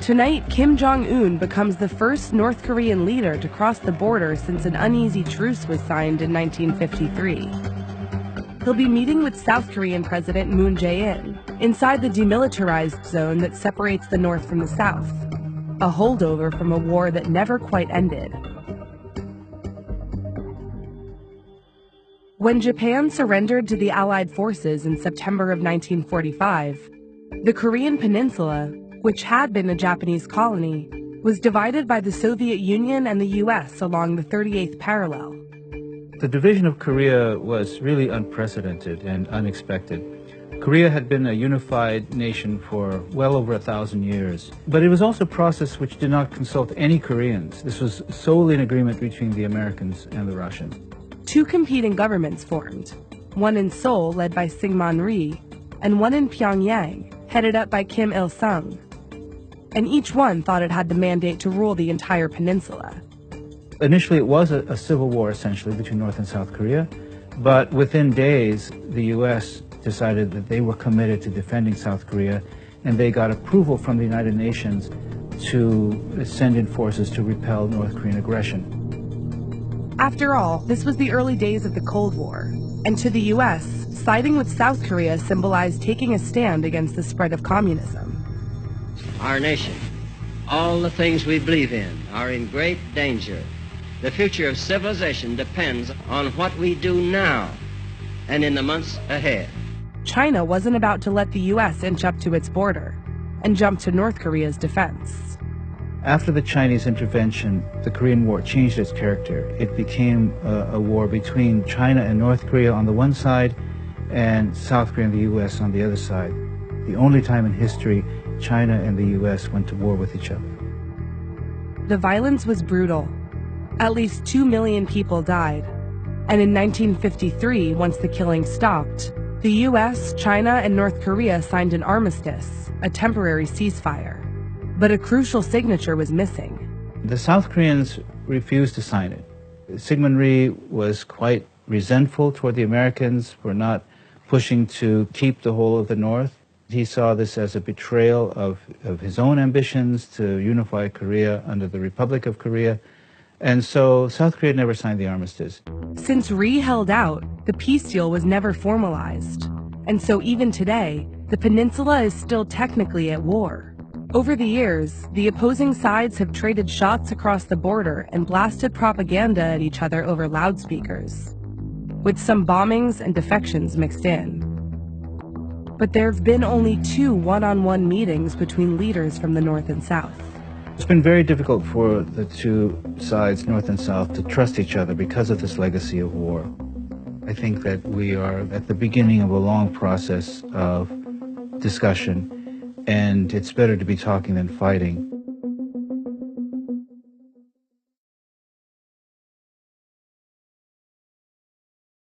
Tonight, Kim Jong-un becomes the first North Korean leader to cross the border since an uneasy truce was signed in 1953. He'll be meeting with South Korean President Moon Jae-in inside the demilitarized zone that separates the North from the South, a holdover from a war that never quite ended. When Japan surrendered to the Allied forces in September of 1945, the Korean Peninsula, which had been a Japanese colony, was divided by the Soviet Union and the U.S. along the 38th parallel. The division of Korea was really unprecedented and unexpected. Korea had been a unified nation for well over 1,000 years, but it was also a process which did not consult any Koreans. This was solely an agreement between the Americans and the Russians. Two competing governments formed, one in Seoul led by Syngman Rhee, and one in Pyongyang, headed up by Kim Il-sung. And each one thought it had the mandate to rule the entire peninsula. Initially, it was a civil war, essentially, between North and South Korea, but within days, the U.S. decided that they were committed to defending South Korea, and they got approval from the United Nations to send in forces to repel North Korean aggression. After all, this was the early days of the Cold War, and to the U.S., siding with South Korea symbolized taking a stand against the spread of communism. Our nation, all the things we believe in, are in great danger. The future of civilization depends on what we do now and in the months ahead. China wasn't about to let the U.S. inch up to its border and jump to North Korea's defense. After the Chinese intervention, the Korean War changed its character. It became a war between China and North Korea on the one side and South Korea and the U.S. on the other side. The only time in history China and the U.S. went to war with each other. The violence was brutal. At least 2 million people died. And in 1953, once the killing stopped, the U.S., China, and North Korea signed an armistice, a temporary ceasefire. But a crucial signature was missing. The South Koreans refused to sign it. Syngman Rhee was quite resentful toward the Americans for not pushing to keep the whole of the North. He saw this as a betrayal of his own ambitions to unify Korea under the Republic of Korea. And so South Korea never signed the armistice. Since Rhee held out, the peace deal was never formalized. And so even today, the peninsula is still technically at war. Over the years, the opposing sides have traded shots across the border and blasted propaganda at each other over loudspeakers, with some bombings and defections mixed in. But there have been only 2 one-on-one meetings between leaders from the North and South. It's been very difficult for the two sides, North and South, to trust each other because of this legacy of war. I think that we are at the beginning of a long process of discussion, and it's better to be talking than fighting.